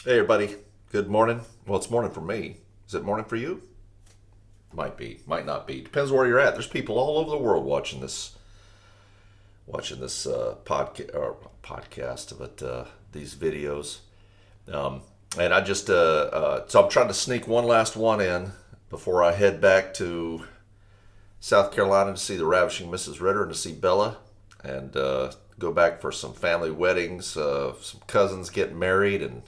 Hey everybody, good morning. Well, it's morning for me. Is it morning for you? Might be, might not be. Depends where you're at. There's people all over the world watching this podcast, but these videos. Um, and I just so I'm trying to sneak one last one in before I head back to South Carolina to see the ravishing Mrs. Ritter and to see Bella, and go back for some family weddings, some cousins getting married, and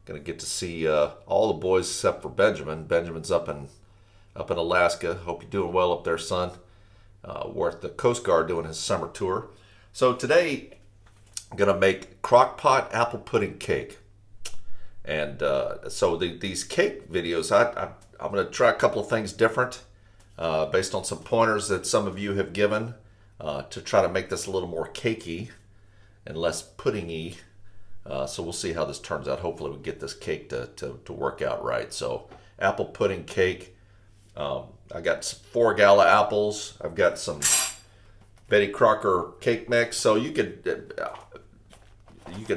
gonna get to see all the boys except for Benjamin. Benjamin's up in Alaska. Hope you're doing well up there, son. We're at the Coast Guard doing his summer tour. So today I'm gonna make crockpot apple pudding cake. And these cake videos, I'm gonna try a couple of things different, based on some pointers that some of you have given, to try to make this a little more cakey and less puddingy. So we'll see how this turns out. Hopefully we get this cake to work out right. So apple pudding cake. I got 4 gala apples. I've got some Betty Crocker cake mix. So you could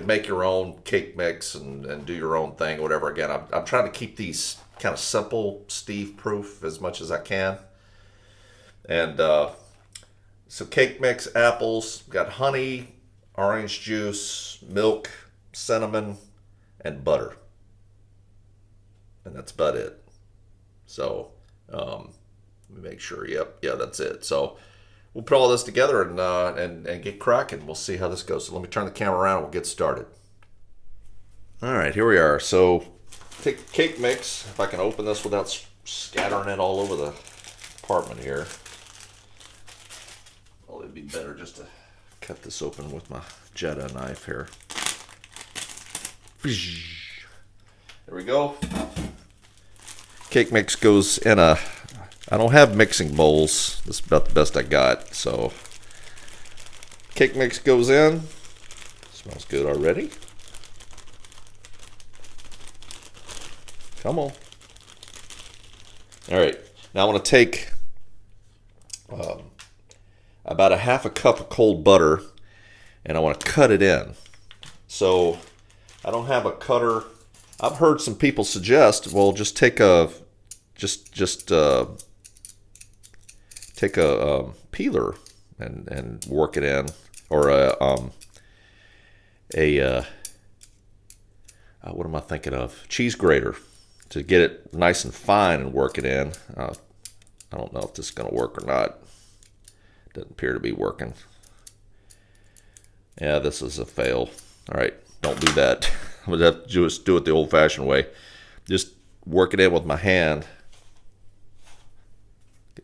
make your own cake mix and do your own thing, whatever. Again, I'm trying to keep these kind of simple, Steve proof as much as I can. And so cake mix, apples, got honey, orange juice, milk, cinnamon, and butter, and that's about it. So let me make sure. Yep, yeah, that's it. So we'll put all this together and get cracking. We'll see how this goes. So let me turn the camera around and we'll get started. All right, here we are. So take the cake mix. If I can open this without scattering it all over the apartment here. Well, it'd be better just to cut this open with my Jetta knife here. There we go. Cake mix goes in I don't have mixing bowls. This is about the best I got. So cake mix goes in. Smells good already. Come on. All right. Now I want to take about a half a cup of cold butter, and I want to cut it in. So I don't have a cutter. I've heard some people suggest, well, just take a peeler and work it in, or what am I thinking of? Cheese grater to get it nice and fine and work it in. I don't know if this is going to work or not. Doesn't appear to be working. Yeah, this is a fail. All right, don't do that. I'm going to have to just do it the old-fashioned way. Just work it in with my hand.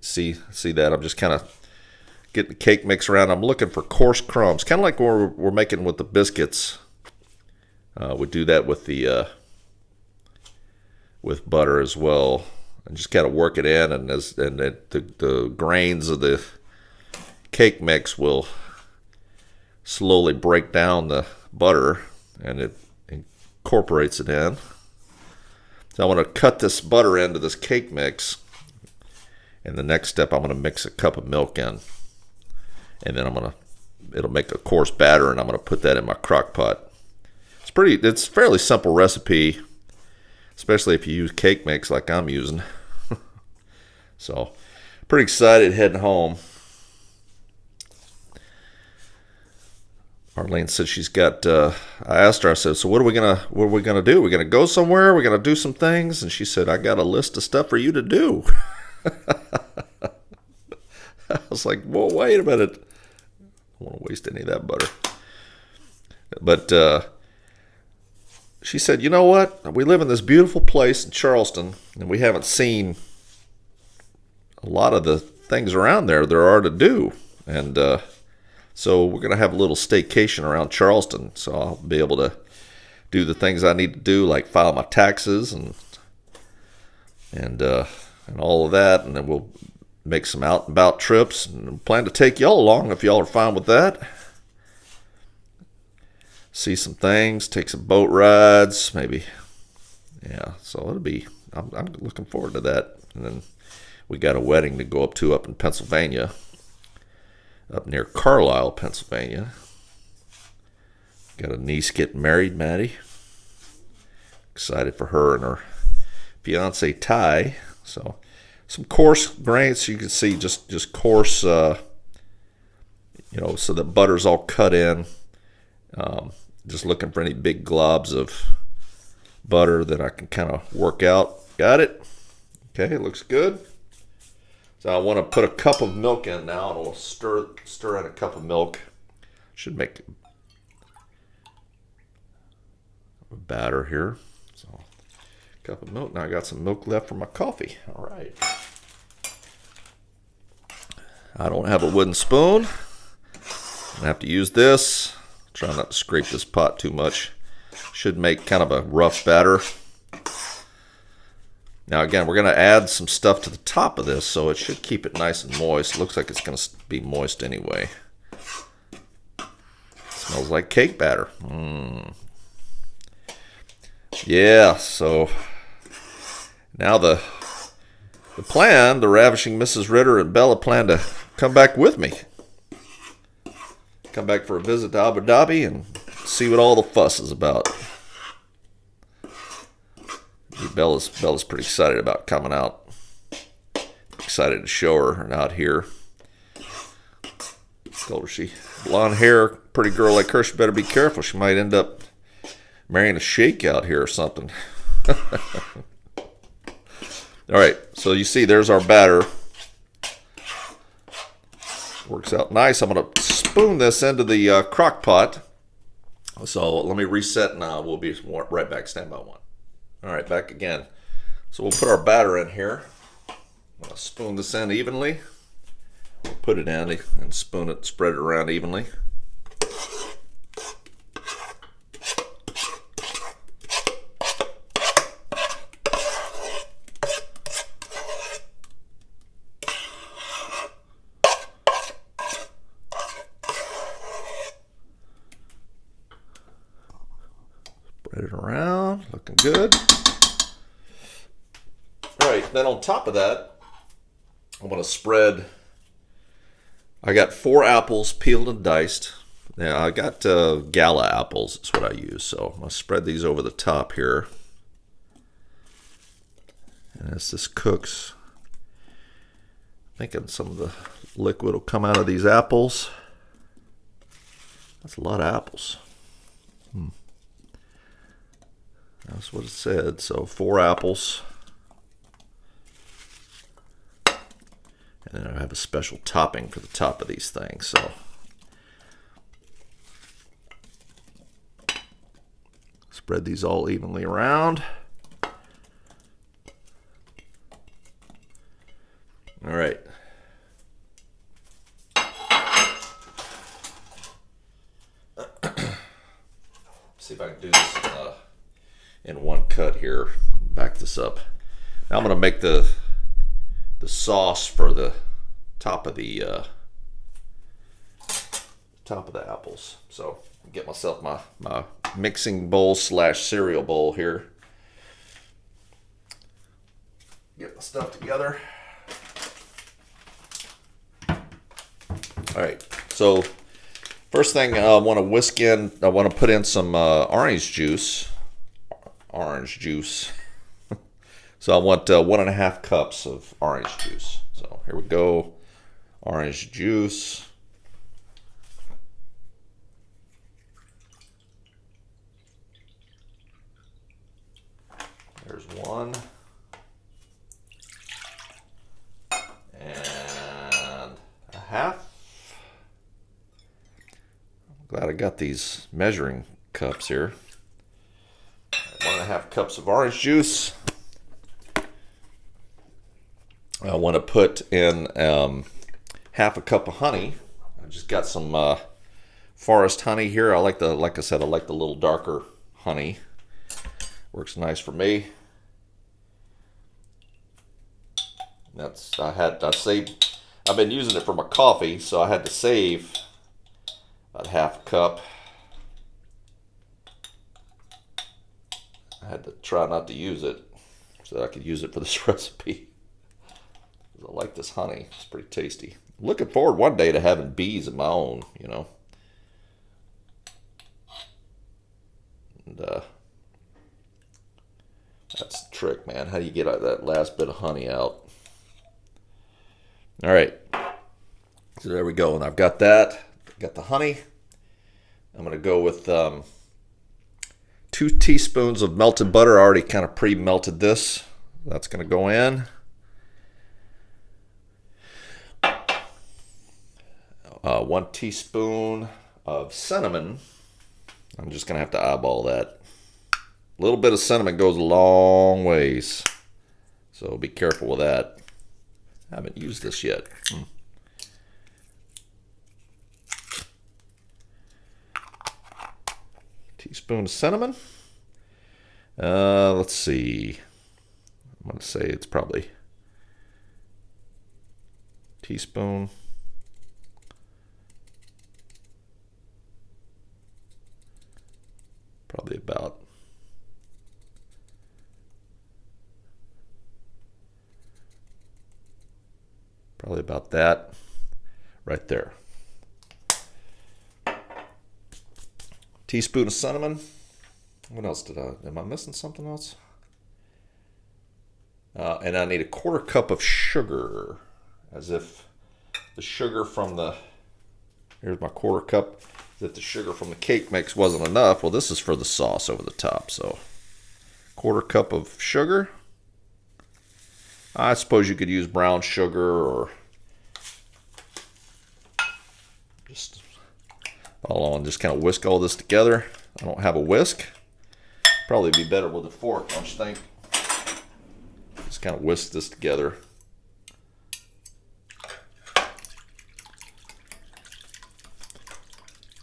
See that? I'm just kind of getting the cake mix around. I'm looking for coarse crumbs, kind of like what we're making with the biscuits. We do that with the with butter as well, and just kind of work it in, and the grains of the cake mix will slowly break down the butter, and it incorporates it in. So I want to cut this butter into this cake mix, and the next step I'm going to mix a cup of milk in, and then it'll make a coarse batter, and I'm going to put that in my crock pot. It's a fairly simple recipe, especially if you use cake mix like I'm using. So pretty excited heading home. Arlene said she's got. I asked her. I said, "So what are we gonna do? We're gonna go somewhere. We're gonna do some things." And she said, "I got a list of stuff for you to do." I was like, "Well, wait a minute. I don't want to waste any of that butter." But she said, "You know what? We live in this beautiful place in Charleston, and we haven't seen a lot of the things around there are to do, and." So we're going to have a little staycation around Charleston. So I'll be able to do the things I need to do, like file my taxes and all of that. And then we'll make some out and about trips, and plan to take y'all along if y'all are fine with that. See some things, take some boat rides, maybe. Yeah, so I'm looking forward to that. And then we got a wedding to go up in Pennsylvania. Up near Carlisle, Pennsylvania. Got a niece getting married, Maddie. Excited for her and her fiance Ty. So some coarse grains. You can see just coarse, so the butter's all cut in. Just looking for any big globs of butter that I can kind of work out. Got it. Okay, it looks good. So I want to put a cup of milk in now, and we'll stir in a cup of milk. Should make a batter here. So a cup of milk. Now I got some milk left for my coffee. All right. I don't have a wooden spoon. I'm gonna have to use this. Try not to scrape this pot too much. Should make kind of a rough batter. Now again, we're going to add some stuff to the top of this, so it should keep it nice and moist. Looks like it's going to be moist anyway. Smells like cake batter. Yeah, so now the plan, the ravishing Mrs. Ritter and Bella plan to come back with me. Come back for a visit to Abu Dhabi and see what all the fuss is about. Bella's pretty excited about coming out. Excited to show her out here. Told her she blonde hair, pretty girl like her, she better be careful. She might end up marrying a sheik out here or something. All right, so you see there's our batter. Works out nice. I'm going to spoon this into the crock pot. So let me reset and we'll be right back. Stand by one. All right, back again. So we'll put our batter in here. I'm going to spoon this in evenly. We'll put it in and spoon it, spread it around evenly. Spread it around, looking good. All right, then on top of that, I'm going to spread. I got 4 apples peeled and diced. Now I got gala apples, that's what I use. So I'm going to spread these over the top here. And as this cooks, I'm thinking some of the liquid will come out of these apples. That's a lot of apples. That's what it said. So 4 apples. And then I have a special topping for the top of these things. So spread these all evenly around. All right. See if I can do this in one cut here. Back this up. Now I'm going to make the sauce for the top of the apples. So get myself my mixing bowl / cereal bowl here. Get my stuff together. All right. So first thing I want to whisk in. I want to put in some orange juice. So I want 1.5 cups of orange juice. So here we go. Orange juice. There's 1. And 1/2. I'm glad I got these measuring cups here. 1.5 cups of orange juice. I want to put in 1/2 cup of honey. I just got some forest honey here. Like I said, I like the little darker honey. Works nice for me. I've been using it for my coffee, so I had to save about 1/2 cup. I had to try not to use it so that I could use it for this recipe. I like this honey. It's pretty tasty. I'm looking forward one day to having bees of my own, you know. And trick, man. How do you get that last bit of honey out? All right. So there we go. And I've got that. Got the honey. I'm going to go with 2 teaspoons of melted butter. I already kind of pre-melted this. That's going to go in. 1 teaspoon of cinnamon. I'm just going to have to eyeball that. A little bit of cinnamon goes a long ways. So be careful with that. I haven't used this yet. Teaspoon of cinnamon. Let's see. I'm going to say it's probably teaspoon. Probably about that right there. Teaspoon of cinnamon. What else am I missing something else? And I need a 1/4 cup of sugar, as if the sugar from here's my 1/4 cup, as if the sugar from the cake mix wasn't enough. Well, this is for the sauce over the top, so 1/4 cup of sugar. I suppose you could use brown sugar or just follow on, just kind of whisk all this together. I don't have a whisk. Probably be better with a fork, don't you think? Just kind of whisk this together.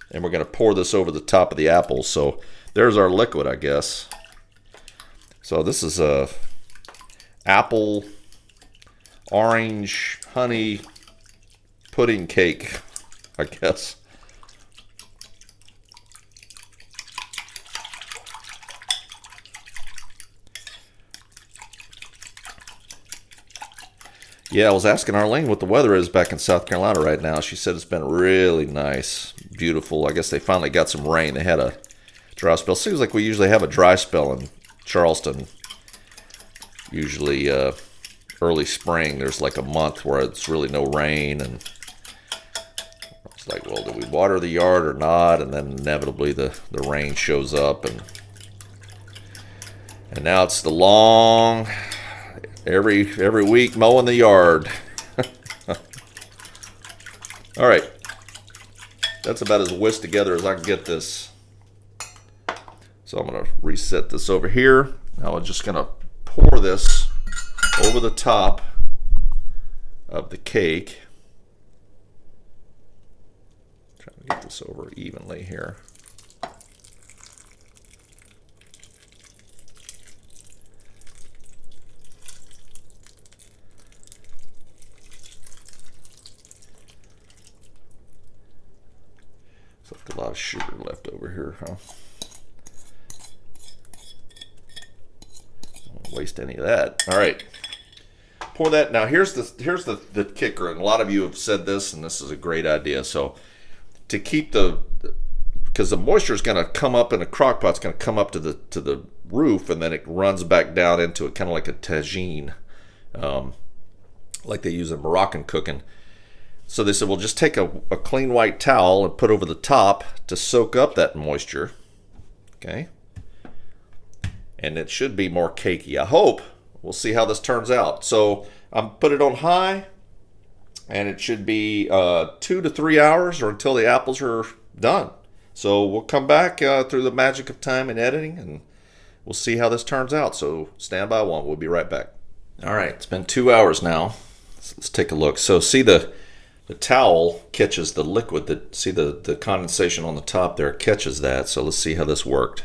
And we're going to pour this over the top of the apples. So there's our liquid, I guess. So this is a apple, orange, honey pudding cake, I guess. Yeah, I was asking Arlene what the weather is back in South Carolina right now. She said it's been really nice, beautiful. I guess they finally got some rain. They had a dry spell. Seems like we usually have a dry spell in Charleston. Usually early spring, there's like a month where it's really no rain. And it's like, well, do we water the yard or not? And then inevitably the rain shows up. And now it's the long... Every week mowing the yard. All right, that's about as whisked together as I can get this. So I'm going to reset this over here. Now I'm just going to pour this over the top of the cake. Trying to get this over evenly here. A lot of sugar left over here, huh? Don't waste any of that. All right, pour that. Now here's the kicker, and a lot of you have said this, and this is a great idea. So to keep because the moisture is going to come up in a crock pot's going to come up to the roof, and then it runs back down into it, kind of like a tagine, like they use in Moroccan cooking. So they said, well, just take a clean white towel and put over the top to soak up that moisture. Okay. And it should be more cakey, I hope. We'll see how this turns out. So I'm put it on high, and it should be 2 to 3 hours or until the apples are done. So we'll come back through the magic of time and editing, and we'll see how this turns out. So stand by one. We'll be right back. All right. It's been 2 hours now. So let's take a look. So see the towel catches the liquid. See the condensation on the top there catches that. So let's see how this worked.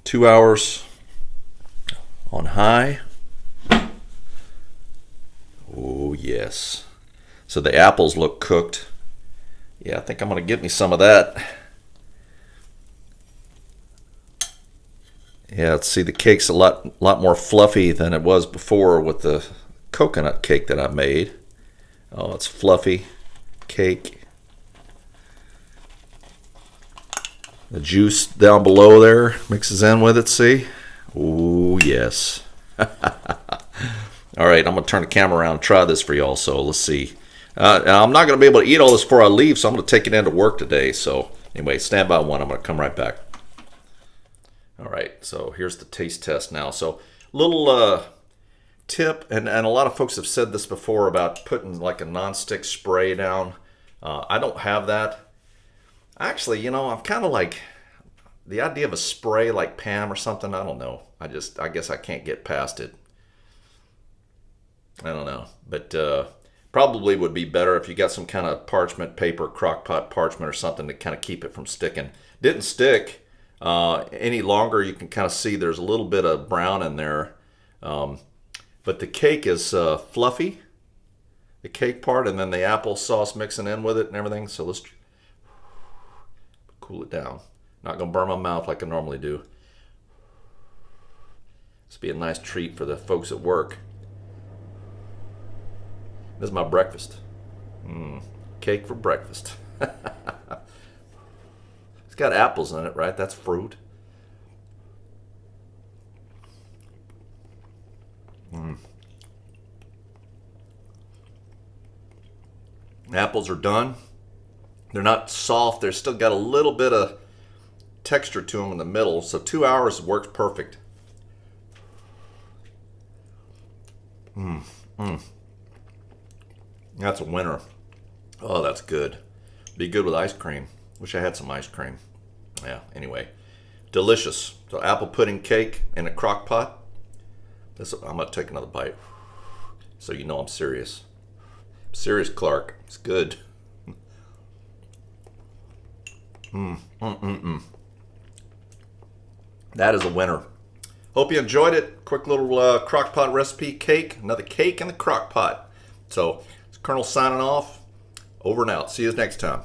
2 hours on high. Oh yes. So the apples look cooked. Yeah, I think I'm gonna get me some of that. Yeah, let's see, the cake's a lot more fluffy than it was before with the coconut cake that I made. Oh, it's fluffy cake. The juice down below there mixes in with it, see? Oh, yes. All right, I'm going to turn the camera around and try this for y'all, so let's see. Now I'm not going to be able to eat all this before I leave, so I'm going to take it into work today. So anyway, stand by one. I'm going to come right back. All right, so here's the taste test now. So little tip, and a lot of folks have said this before about putting like a nonstick spray down. I don't have that. Actually, you know, I'm kind of like the idea of a spray like Pam or something. I don't know. I guess I can't get past it. I don't know, but probably would be better if you got some kind of parchment paper, crockpot parchment or something to kind of keep it from sticking. Didn't stick any longer. You can kind of see there's a little bit of brown in there, but the cake is fluffy, the cake part, and then the applesauce mixing in with it and everything. So let's cool it down. Not gonna burn my mouth like I normally do. This will be a nice treat for the folks at work. This is my breakfast. Cake for breakfast. It's got apples in it, right? That's fruit. Apples are done. They're not soft. They're still got a little bit of texture to them in the middle. So 2 hours works perfect. That's a winner. Oh, that's good. Be good with ice cream. Wish I had some ice cream. Yeah, anyway. Delicious. So apple pudding cake in a crock pot. I'm going to take another bite. So you know I'm serious. I'm serious, Clark. It's good. That is a winner. Hope you enjoyed it. Quick little crock pot recipe cake. Another cake in the crock pot. So, it's Colonel signing off. Over and out. See you next time.